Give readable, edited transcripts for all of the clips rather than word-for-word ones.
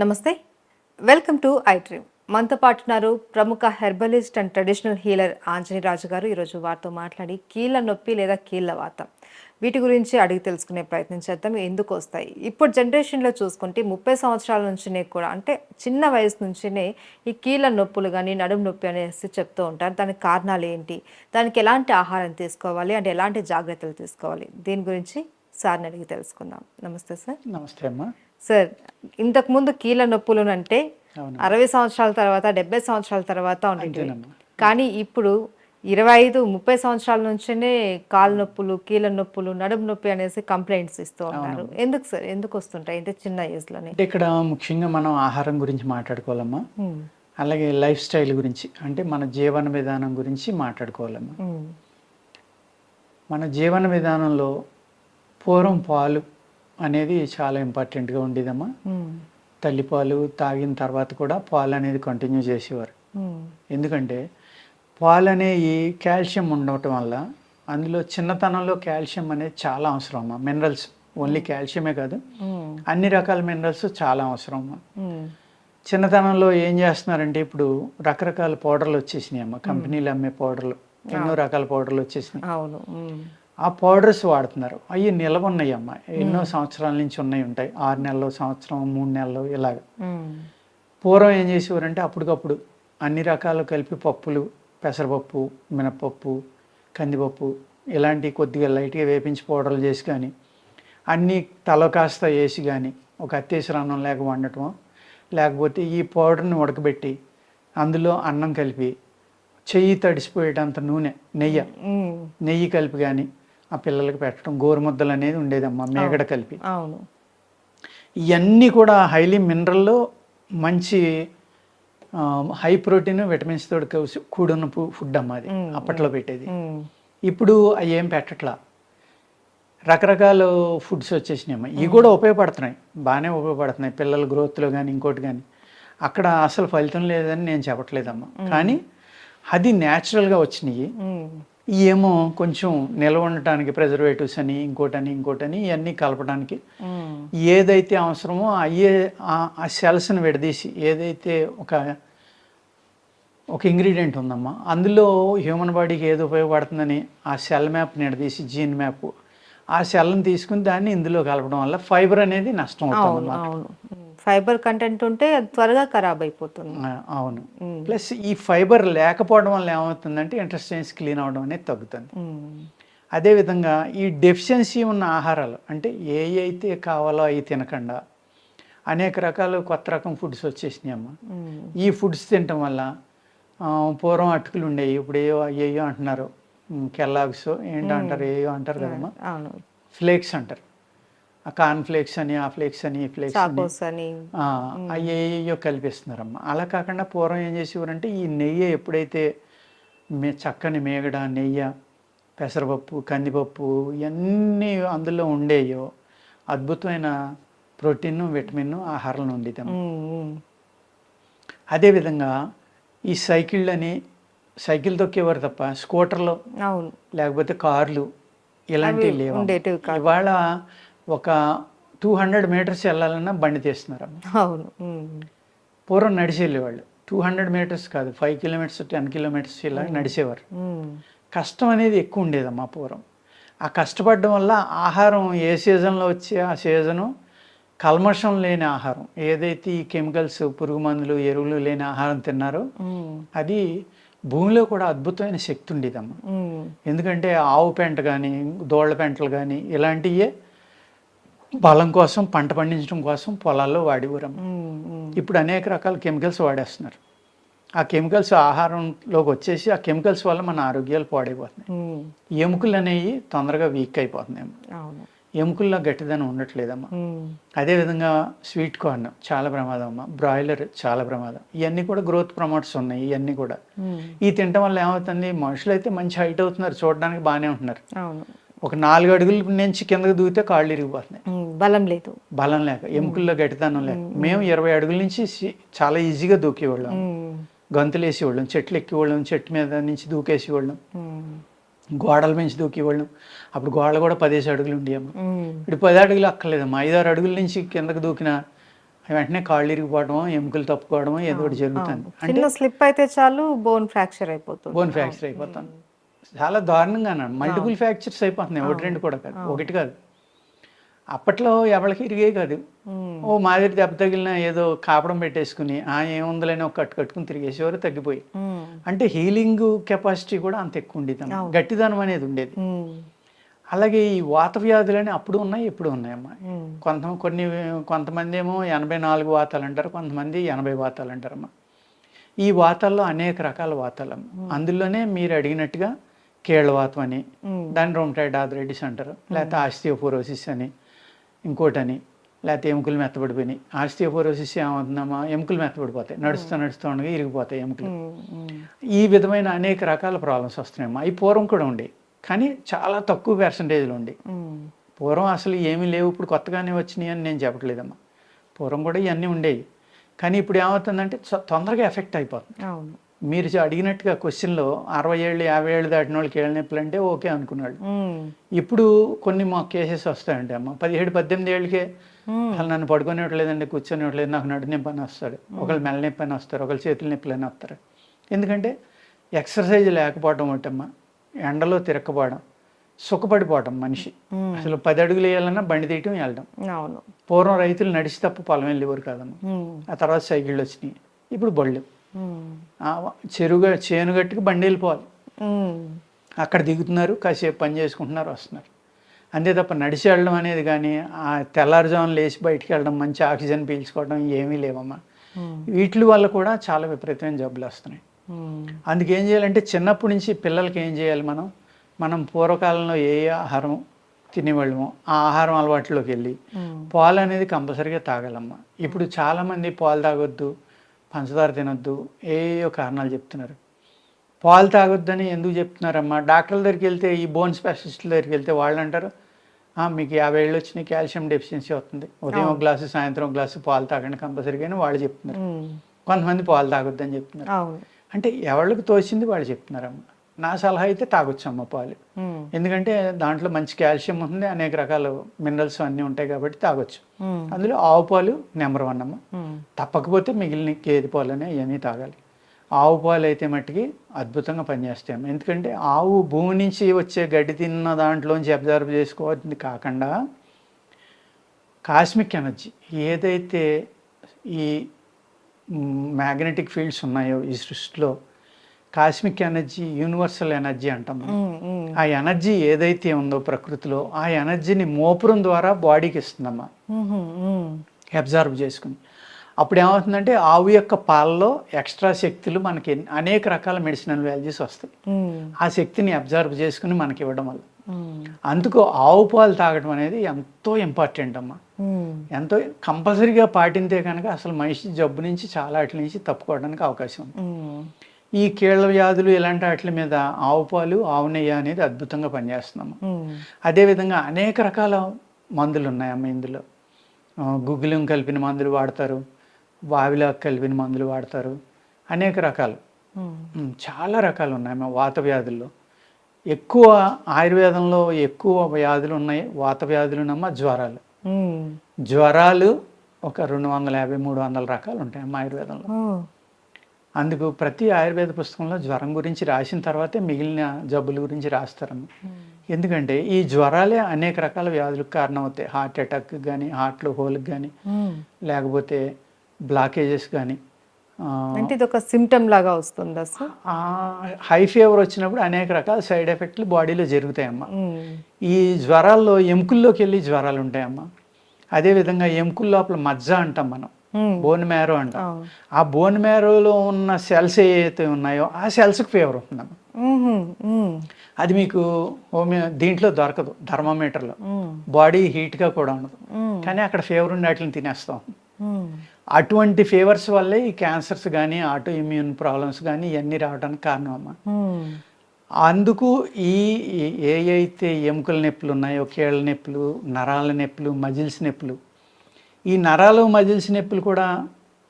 నమస్తే. Welcome to I dream. మనతో పాటు ఉన్నారు ప్రముఖ herbalist and traditional healer Anjaneya Raju గారు. ఈరోజు వారితో మాట్లాడి కీళ్ళ నొప్పి లేదా కీళ్ళ వాతం వీటి గురించి అడిగి తెలుసుకునే ప్రయత్నం చేద్దాం. ఎందుకు వస్తాయి? ఇప్పుడు జనరేషన్లో చూసుకుంటే 30 సంవత్సరాల నుంచినే కూడా, అంటే చిన్న వయసు నుంచినే ఈ కీళ్ళ నొప్పులు కానీ నడుము నొప్పి అనేసి చెప్తూ ఉంటారు. దానికి కారణాలు ఏంటి? దానికి ఎలాంటి ఆహారం తీసుకోవాలి, అంటే ఎలాంటి జాగ్రత్తలు తీసుకోవాలి? దీని గురించి సార్ని అడిగి తెలుసుకుందాం. నమస్తే సార్. నమస్తే అమ్మా. సార్, ఇంతకుముందు కీళ్ళ నొప్పులు అంటే అవును. 60 సంవత్సరాల తర్వాత 70 సంవత్సరాల తర్వాత ఉండేవి. అంతేనమ్మా. కానీ ఇప్పుడు 25-30 సంవత్సరాల నుంచినే కాళ్ళ నొప్పులు, కీళ్ళ నొప్పులు, నడుము నొప్పి అనేసి కంప్లైంట్స్ ఇస్తూ ఉన్నారు. ఎందుకు సార్? ఎందుకు వస్తుంటాయి ఇంత చిన్న ఏజ్లోనే? అంటే ఇక్కడ ముఖ్యంగా మనం ఆహారం గురించి మాట్లాడుకోవాలమ్మా. అలాగే లైఫ్ స్టైల్ గురించి, అంటే మన జీవన విధానం గురించి మాట్లాడుకోవాలమ్మా. మన జీవన విధానంలో పూర్వం పాలు అనేది చాలా ఇంపార్టెంట్గా ఉండేదమ్మా. తల్లిపాలు తాగిన తర్వాత కూడా పాలు అనేది కంటిన్యూ చేసేవారు. ఎందుకంటే పాలు అనేవి కాల్షియం ఉండటం వల్ల, అందులో చిన్నతనంలో కాల్షియం అనేది చాలా అవసరం అమ్మా. మినరల్స్, ఓన్లీ కాల్షియమే కాదు, అన్ని రకాల మినరల్స్ చాలా అవసరం అమ్మా. చిన్నతనంలో ఏం చేస్తున్నారంటే ఇప్పుడు రకరకాల పౌడర్లు వచ్చేసినాయి అమ్మ. కంపెనీలు అమ్మే పౌడర్లు, ఎన్నో రకాల పౌడర్లు వచ్చేసినాయి. అవును. ఆ పౌడర్స్ వాడుతున్నారు. అవి నిలవ ఉన్నాయి అమ్మ, ఎన్నో సంవత్సరాల నుంచి ఉంటాయి. 6 నెలలు, సంవత్సరం, 3 నెలలు ఇలాగ. పూర్వం ఏం చేసేవారంటే అప్పటికప్పుడు అన్ని రకాలు కలిపి పప్పులు, పెసరపప్పు, మినపప్పు, కందిపప్పు ఇలాంటి కొద్దిగా లైట్గా వేపించి పౌడర్లు చేసి కానీ, అన్నీ తల కాస్త వేసి కానీ ఒక అత్తేసరి అన్నం లేక వండటం, లేకపోతే ఈ పౌడర్ని ఉడకబెట్టి అందులో అన్నం కలిపి చెయ్యి తడిసిపోయేటంత నూనె, నెయ్యి కలిపి కానీ ఆ పిల్లలకి పెట్టడం. గోరుముద్దలు అనేది ఉండేదమ్మా, మేగడ కలిపి. అవును. ఇవన్నీ కూడా హైలీ మినరల్లో మంచి హై ప్రోటీన్, విటమిన్స్ తోటి కూడున్న ఫుడ్ అమ్మా అది అప్పట్లో పెట్టేది. ఇప్పుడు అవి ఏం పెట్టట్లా, రకరకాల ఫుడ్స్ వచ్చేసినాయి అమ్మా. ఇవి కూడా ఉపయోగపడుతున్నాయి, బాగానే ఉపయోగపడుతున్నాయి పిల్లల గ్రోత్లో కానీ ఇంకోటి కానీ. అక్కడ అసలు ఫలితం లేదని నేను చెప్పట్లేదమ్మా, కానీ అది న్యాచురల్గా వచ్చినాయి. ఏమో కొంచెం నిల్వ ఉండటానికి ప్రిజర్వేటివ్స్ అని ఇంకోటని ఇవన్నీ కలపడానికి ఏదైతే అవసరమో ఆ సెల్స్ని విడదీసి, ఏదైతే ఒక ఇంగ్రీడియంట్ ఉందమ్మా అందులో హ్యూమన్ బాడీకి ఏది ఉపయోగపడుతుందని ఆ సెల్ మ్యాప్ని విడదీసి, జీన్ మ్యాప్, ఆ సెల్ని తీసుకుని దాన్ని ఇందులో కలపడం వల్ల ఫైబర్ అనేది నష్టం అవుతుంది. ఫైబర్ కంటెంట్ ఉంటే అది త్వరగా ఖరాబ్ అయిపోతుంది. అవును. ప్లస్ ఈ ఫైబర్ లేకపోవడం వల్ల ఏమవుతుందంటే ఇంటెస్టైన్స్ క్లీన్ అవడం అనేది తగ్గుతుంది. అదేవిధంగా ఈ డెఫిషియన్సీ ఉన్న ఆహారాలు, అంటే ఏ అయితే కావాలో అవి తినకుండా అనేక రకాల కొత్త రకం ఫుడ్స్ వచ్చేసినాయి అమ్మ. ఈ ఫుడ్స్ తినటం వల్ల పూర్వం అటుకులు ఉండేవి, ఇప్పుడు అయ్యో అంటున్నారు, కెల్లాగ్స్ ఏంటంటారు, ఏయో అంటారు కదమ్మా, ఫ్లేక్స్ అంటారు. ఆ కార్న్ ఫ్లేక్స్ అని, ఆ ఫ్లేక్స్ అని, ఈ ఫ్లేక్స్ అని అయ్యో కల్పిస్తున్నారమ్మా. అలా కాకుండా పూర్వం ఏం చేసేవారంటే ఈ నెయ్యి ఎప్పుడైతే చక్కని మేగడ, నెయ్యి, పెసరపప్పు, కందిపప్పు ఇవన్నీ అందులో ఉండేయో అద్భుతమైన ప్రోటీన్, విటమిన్ ఆహారంలో ఉండేదమ్మా. అదేవిధంగా ఈ సైకిల్ తొక్కేవారు తప్ప స్కూటర్లు లేకపోతే కార్లు ఇలాంటివి లేవు. ఇవాళ ఒక 200 మీటర్స్ వెళ్ళాలన్నా బండి తీస్తున్నారు. అవును. పూర్వం నడిచి వెళ్ళేవాళ్ళు. 200 మీటర్స్ కాదు, 5 కిలోమీటర్స్, 10 కిలోమీటర్స్ ఇలా నడిచేవారు. కష్టం అనేది ఎక్కువ ఉండేదమ్మా పూర్వం. ఆ కష్టపడడం వల్ల ఆహారం ఏ సీజన్లో వచ్చే ఆ సీజను కల్మషం లేని ఆహారం, ఏదైతే ఈ కెమికల్స్, పురుగు మందులు, ఎరువులు లేని ఆహారం తిన్నారో అది భూమిలో కూడా అద్భుతమైన శక్తి ఉండేదమ్మా. ఎందుకంటే ఆవు పెంట కానీ, దోళ్ల పెంటలు కానీ ఇలాంటివే బలం కోసం, పంట పండించడం కోసం పొలాల్లో వాడేవారమ్మా. ఇప్పుడు అనేక రకాల కెమికల్స్ వాడేస్తున్నారు. ఆ కెమికల్స్ ఆహారంలోకి వచ్చేసి ఆ కెమికల్స్ వల్ల మన ఆరోగ్యాలు పాడైపోతున్నాయి. ఎముకలు అనేవి తొందరగా వీక్ అయిపోతున్నాయి. ఎముకల్లో గట్టిదనం ఉండట్లేదమ్మా. అదేవిధంగా స్వీట్ కార్న్ చాలా ప్రమాదం అమ్మా, బ్రాయిలర్ చాలా ప్రమాదం. ఇవన్నీ కూడా గ్రోత్ ప్రమోటర్స్ ఉన్నాయి. ఇవన్నీ కూడా ఈ తినటం వల్ల ఏమవుతుంది, మనుషులు అయితే మంచి హైట్ అవుతున్నారు, చూడడానికి బాగానే ఉంటున్నారు. ఒక 4 అడుగుల నుంచి కిందకు దూకితే కాళ్ళు ఇరిగిపోతున్నాయి, బలం లేక, ఎముకల్లో గట్టిదనం లేక. మేము 20 అడుగుల నుంచి చాలా ఈజీగా దూకేవాళ్ళం, గంతులు వేసేవాళ్ళం, చెట్లు ఎక్కేవాళ్ళం, చెట్టు మీద నుంచి దూకేసేవాళ్ళం, గోడల నుంచి దూకేవాళ్ళం. అప్పుడు గోడలు కూడా 10 అడుగులు ఉండేవమ్మా. ఇప్పుడు 10 అడుగులు అక్కర్లేదమ్మా, 5-6 అడుగుల నుంచి కిందకు దూకిన వెంటనే కాళ్ళు ఇరిగిపోవడమో ఎముకలు తప్పుకోవడమో ఏదో ఒకటి జరుగుతుంది. అంటే చిన్న స్లిప్ అయితే చాలు బోన్ ఫ్రాక్చర్ అయిపోతుంది. బోన్ ఫ్రాక్చర్ అయిపోతుంది. చాలా దారుణంగా మల్టిపుల్ ఫ్రాక్చర్స్ అయిపోతున్నాయి. ఒకటి రెండు కూడా కాదు, ఒకటి కాదు. అప్పట్లో ఎవరికి ఇరిగే కాదు. ఓ మాదిరి దెబ్బ తగిలిన ఏదో కాపడం పెట్టేసుకుని ఏముందలేని ఒక కట్టుకుని తిరిగేసేవారు, తగ్గిపోయి. అంటే హీలింగ్ కెపాసిటీ కూడా అంత ఎక్కువ ఉండేది, గట్టిదనం అనేది ఉండేది. అలాగే ఈ వాత వ్యాధులని అప్పుడు ఉన్నాయి, ఇప్పుడు ఉన్నాయమ్మా. కొంతమంది ఏమో 84 వాతాలు అంటారు, కొంతమంది 80 వాతాలు అంటారమ్మా. ఈ వాతాల్లో అనేక రకాల వాతాలమ్మ. అందులోనే మీరు అడిగినట్టుగా కీళ్ళవాతం అని, దాన్ని రొమటాయిడ్ ఆర్థరైటిస్ అంటారు, లేకపోతే ఆస్టియోపోరోసిస్ అని, ఇంకోటని, లేకపోతే ఎముకలు మెత్తబడిపోయినాయి. ఆస్టియోపోరోసిస్ ఏమవుతుందమ్మా, ఎముకలు మెత్తబడిపోతాయి, నడుస్తూ ఉండగా ఇరిగిపోతాయి ఎముకలు. ఈ విధమైన అనేక రకాల ప్రాబ్లమ్స్ వస్తున్నాయమ్మా. ఈ పూర్వం కూడా ఉండేవి, కానీ చాలా తక్కువ పర్సంటేజ్లో ఉండి. పూర్వం అసలు ఏమీ లేవు, ఇప్పుడు కొత్తగానే వచ్చినాయి అని నేను చెప్పట్లేదమ్మా. పూర్వం కూడా ఇవన్నీ ఉండేవి, కానీ ఇప్పుడు ఏమవుతుందంటే తొందరగా ఎఫెక్ట్ అయిపోతుంది. మీరు అడిగినట్టుగా క్వశ్చన్లో 60 ఏళ్ళు 50 ఏళ్ళు దాటిన వాళ్ళకి ఏళ్ళ నొప్పులు అంటే ఓకే అనుకున్నాడు. ఇప్పుడు కొన్ని మా కేసెస్ వస్తాయంటే అమ్మ 17-18 ఏళ్ళకే అసలు నన్ను పడుకునేట్లేదండి, కూర్చొనివ్వట్లేదు, నాకు నడు నొప్పి అని వస్తాడు, ఒకళ్ళు మెల్ల నొప్పి అని వస్తారు, ఒకళ్ళు చేతుల నొప్పులు అని వస్తారు. ఎందుకంటే ఎక్సర్సైజ్ లేకపోవడం ఒకటమ్మా, ఎండలో తిరగకపోవడం, సుఖపడిపోవటం. మనిషి అసలు 10 అడుగులు వేయాలన్నా బండి తీయటం వెళ్ళడం. పూర్వం రైతులు నడిచి తప్ప పొలం వెళ్ళేవారు కాదమ్మా. ఆ తర్వాత సైకిళ్ళు వచ్చినాయి, ఇప్పుడు బళ్ళు. చేను గట్టుకు బండి వెళ్ళిపోవాలి, అక్కడ దిగుతున్నారు, కాసేపు పని చేసుకుంటున్నారు, వస్తున్నారు. అంతే తప్ప నడిచి వెళ్ళడం అనేది కానీ, ఆ తెల్లారుజామున లేచి బయటికి వెళ్ళడం, మంచి ఆక్సిజన్ పీల్చుకోవడం ఏమీ లేవమ్మా. వీటి వల్ల కూడా చాలా విపరీతమైన జబ్బులు వస్తున్నాయి. అందుకేం చేయాలంటే చిన్నప్పటి నుంచి పిల్లలకి ఏం చేయాలి, మనం పూర్వకాలంలో ఏ ఆహారం తినేవాళ్ళమో ఆ ఆహారం అలవాట్లోకి వెళ్ళి పాలు అనేది కంపల్సరీగా తాగాలమ్మా. ఇప్పుడు చాలామంది పాలు తాగొద్దు, పంచదార తినొద్దు, ఏయో కారణాలు చెప్తున్నారు. పాలు తాగొద్దని ఎందుకు చెప్తున్నారమ్మా? డాక్టర్ల దగ్గరికి వెళ్తే, ఈ బోన్ స్పెషలిస్టుల దగ్గరికి వెళ్తే వాళ్ళు అంటారు, మీకు 50 ఏళ్ళు వచ్చినాయి, కాల్షియం డెఫిషియన్సీ వస్తుంది, ఉదయం ఒక గ్లాసు సాయంత్రం ఒక గ్లాసు పాలు తాగండి కంపల్సరీగా అని వాళ్ళు చెప్తున్నారు. కొంతమంది పాలు తాగొద్దని చెప్తున్నారు. అంటే ఎవరికి తోచింది వాళ్ళు చెప్తున్నారమ్మా. నా సలహా అయితే తాగొచ్చమ్మ పాలు, ఎందుకంటే దాంట్లో మంచి కాల్షియం ఉంటుంది, అనేక రకాల మినరల్స్ అన్నీ ఉంటాయి కాబట్టి తాగొచ్చు. అందులో ఆవు పాలు నెంబర్ 1 అమ్మ. తప్పకపోతే మిగిలిన గేదె పాలు అని అవన్నీ తాగాలి. ఆవు పాలు అయితే మట్టికి అద్భుతంగా పనిచేస్తాయమ్మ. ఎందుకంటే ఆవు భూమి నుంచి వచ్చే గడ్డి తిన్న దాంట్లోంచి అబ్జర్వ్ చేసుకోవాల్సింది కాకుండా కాస్మిక్ ఎనర్జీ ఏదైతే ఈ మ్యాగ్నెటిక్ ఫీల్డ్స్ ఉన్నాయో ఈ సృష్టిలో, కాస్మిక్ ఎనర్జీ, యూనివర్సల్ ఎనర్జీ అంటాం. ఆ ఎనర్జీ ఏదైతే ఉందో ప్రకృతిలో, ఆ ఎనర్జీని మోపురం ద్వారా బాడీకి ఇస్తుందమ్మా, అబ్జర్వ్ చేసుకుని. అప్పుడు ఏమవుతుందంటే ఆవు యొక్క పాలలో ఎక్స్ట్రా శక్తులు మనకి అనేక రకాల మెడిసినల్ వాల్యూస్ వస్తాయి. ఆ శక్తిని అబ్జర్వ్ చేసుకుని మనకి ఇవ్వడం వల్ల. అందుకు ఆవు పాలు తాగడం అనేది ఎంతో ఇంపార్టెంట్ అమ్మా. ఎంతో కంపల్సరీగా పాటింతే కనుక అసలు మనిషి జబ్బు నుంచి చాలా వాటి నుంచి తప్పుకోవడానికి అవకాశం ఉంది. ఈ కీళ్ళ వ్యాధులు ఇలాంటి వాటి మీద ఆవు పాలు, ఆవు నెయ్యి అనేది అద్భుతంగా పనిచేస్తున్నాము. అదేవిధంగా అనేక రకాల మందులు ఉన్నాయమ్మ. ఇందులో గుగ్గిలం కలిపిన మందులు వాడతారు, వావిలాకు కలిపిన మందులు వాడతారు, అనేక రకాలు, చాలా రకాలు ఉన్నాయమ్మ. వాత వ్యాధుల్లో ఎక్కువ ఆయుర్వేదంలో ఎక్కువ వ్యాధులు ఉన్నాయి. వాత వ్యాధులునమ్మ జ్వరాలు. జ్వరాలు ఒక 250-300 రకాలు ఉంటాయమ్మ ఆయుర్వేదంలో. అందుకు ప్రతి ఆయుర్వేద పుస్తకంలో జ్వరం గురించి రాసిన తర్వాతే మిగిలిన జబ్బుల గురించి రాస్తారమ్మ. ఎందుకంటే ఈ జ్వరాలే అనేక రకాల వ్యాధులకు కారణం అవుతాయి. హార్ట్ అటాక్ కానీ, హార్ట్లో హోల్కి కానీ, లేకపోతే బ్లాకేజెస్ కానీ. అంటే ఇది ఒక సిమ్టమ్ లాగా వస్తుందా సార్? హై ఫీవర్ వచ్చినప్పుడు అనేక రకాల సైడ్ ఎఫెక్ట్లు బాడీలో జరుగుతాయమ్మా. ఈ జ్వరాల్లో ఎముకల్లోకి వెళ్ళి జ్వరాలు ఉంటాయమ్మా. అదేవిధంగా ఎముకల లోపల మజ్జ అంటాం మనం, బోన్ మ్యారో అంటాం. ఆ బోన్ మ్యారోలో ఉన్న సెల్స్ ఏవైతే ఉన్నాయో ఆ సెల్స్కి ఫీవర్ ఉంటుందమ్మా. అది మీకు దీంట్లో దొరకదు, థర్మోమీటర్లో. బాడీ హీట్గా కూడా ఉండదు, కానీ అక్కడ ఫీవర్ ఉండి వాటిని తినేస్తాం. అటువంటి ఫీవర్స్ వల్లే ఈ క్యాన్సర్స్ కానీ, ఆటో ఇమ్యూన్ ప్రాబ్లమ్స్ కానీ ఇవన్నీ రావడానికి కారణం అమ్మా. అందుకు ఏ అయితే ఎముకల నొప్పులు ఉన్నాయో, కీళ్ళ నొప్పులు, నరాల నొప్పులు, మజిల్స్ నొప్పులు, ఈ నరాలు మజిల్స్ నొప్పులు కూడా,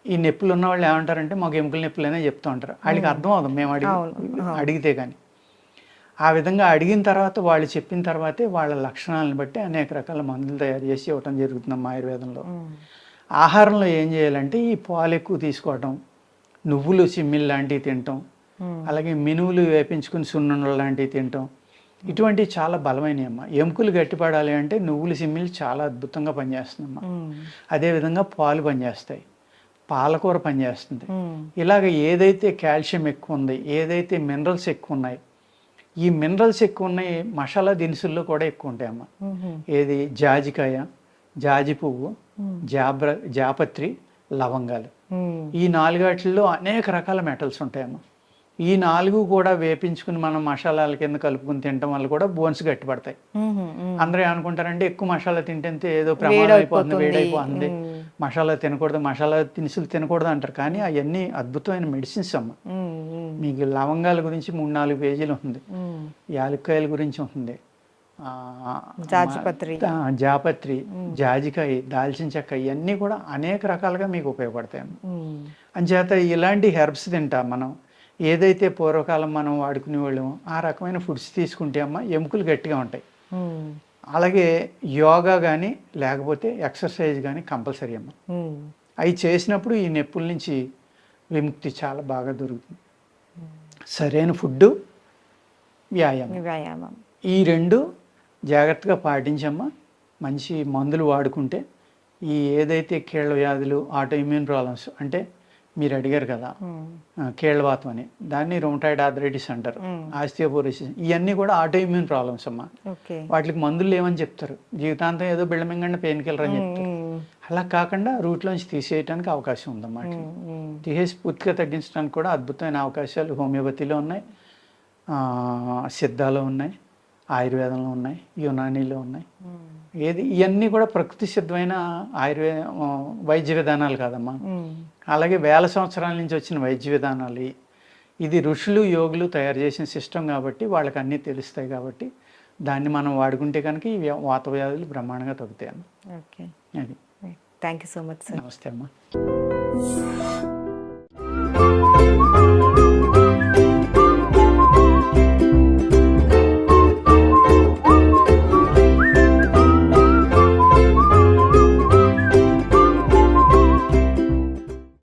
ఈ నొప్పులు ఉన్న వాళ్ళు ఏమంటారంటే మాకు ఎముకల నొప్పులు అనే చెప్తూ ఉంటారు. వాళ్ళకి అర్థం అవుతుంది మేము అడిగితే కానీ. ఆ విధంగా అడిగిన తర్వాత వాళ్ళు చెప్పిన తర్వాతే వాళ్ళ లక్షణాలను బట్టి అనేక రకాల మందులు తయారు చేసి ఇవ్వటం జరుగుతుందమ్మా ఆయుర్వేదంలో. ఆహారంలో ఏం చేయాలంటే ఈ పాలు ఎక్కువ తీసుకోవటం, నువ్వులు సిమ్మిల్ లాంటివి తినటం, అలాగే మినువులు వేపించుకుని సున్నుండలు లాంటివి తినటం, ఇటువంటివి చాలా బలమైనవి అమ్మ. ఎముకలు గట్టిపడాలి అంటే నువ్వులు సిమ్మిల్ చాలా అద్భుతంగా పనిచేస్తుందమ్మా. అదేవిధంగా పాలు పనిచేస్తాయి, పాలకూర పనిచేస్తుంది. ఇలాగ ఏదైతే కాల్షియం ఎక్కువ ఉంది, ఏదైతే మినరల్స్ ఎక్కువ ఉన్నాయి, ఈ మినరల్స్ ఎక్కువ ఉన్నాయి మసాలా దినుసుల్లో కూడా ఎక్కువ ఉంటాయమ్మా. ఏది జాజికాయ, జాజి పువ్వు, జాపత్రి, లవంగాలు, ఈ 4 వాటిల్లో అనేక రకాల మెటల్స్ ఉంటాయమ్మా. ఈ 4 కూడా వేపించుకుని మనం మసాలాల కింద కలుపుకుని తినటం వల్ల కూడా బోన్స్ గట్టిపడతాయి. అందరూ అనుకుంటారంటే ఎక్కువ మసాలా తింటే ఏదో ప్రమాదం అయిపోతుంది, వేడైపోతుంది, మసాలా తినకూడదు, మసాలా దినుసులు తినకూడదు అంటారు. కానీ అవన్నీ అద్భుతమైన మెడిసిన్స్ అమ్మ. మీకు లవంగాల గురించి 3-4 పేజీలు ఉంటుంది, యాలక్కాయల గురించి ఉంటుంది, జాపత్రి, జాజికాయ, దాల్చిన చెక్క, ఇవన్నీ కూడా అనేక రకాలుగా మీకు ఉపయోగపడతాయి. అంచేత ఇలాంటి హెర్బ్స్ తింటా మనం ఏదైతే పూర్వకాలం మనం వాడుకునే వాళ్ళము ఆ రకమైన ఫుడ్స్ తీసుకుంటే అమ్మ ఎముకలు గట్టిగా ఉంటాయి. అలాగే యోగా కానీ లేకపోతే ఎక్సర్సైజ్ కానీ కంపల్సరీ అమ్మ. అవి చేసినప్పుడు ఈ నొప్పుల నుంచి విముక్తి చాలా బాగా దొరుకుతుంది. సరైన ఫుడ్డు, వ్యాయామం, ఈ 2 జాగ్రత్తగా పాటించమ్మా. మంచి మందులు వాడుకుంటే ఈ ఏదైతే కీళ్ళ వ్యాధులు, ఆటో ఇమ్యూన్ ప్రాబ్లమ్స్, అంటే మీరు అడిగారు కదా కీళ్ళవాతం అని, దాన్ని రొమటాయిడ్ ఆర్థరైటిస్ అంటారు, ఆస్టియోపోరోసిస్, ఇవన్నీ కూడా ఆటో ఇమ్యూన్ ప్రాబ్లమ్స్ అమ్మా. వాటికి మందులు లేవని చెప్తారు, జీవితాంతం ఏదో బిళ్ళ మింగండి పెయిన్ కిల్లర్ అని చెప్తారు. అలా కాకుండా రూట్లోంచి తీసేయడానికి అవకాశం ఉందన్నమాట. తీసేసి పూర్తిగా తగ్గించడానికి కూడా అద్భుతమైన అవకాశాలు హోమియోపతిలో ఉన్నాయి, సిద్ధాలో ఉన్నాయి, ఆయుర్వేదంలో ఉన్నాయి, యునానీలో ఉన్నాయి. ఇవన్నీ కూడా ప్రకృతి సిద్ధమైన వైద్య విధానాలు కాదమ్మా. అలాగే వేల సంవత్సరాల నుంచి వచ్చిన వైద్య విధానాలు. ఇది ఋషులు, యోగులు తయారు చేసిన సిస్టమ్ కాబట్టి వాళ్ళకి అన్నీ తెలుస్తాయి. కాబట్టి దాన్ని మనం వాడుకుంటే కనుక ఈ వాత వ్యాధులు బ్రహ్మాండంగా తగ్గుతాయి అమ్మ. ఓకే, అది. Thank you so much sir. నమస్తే అమ్మా.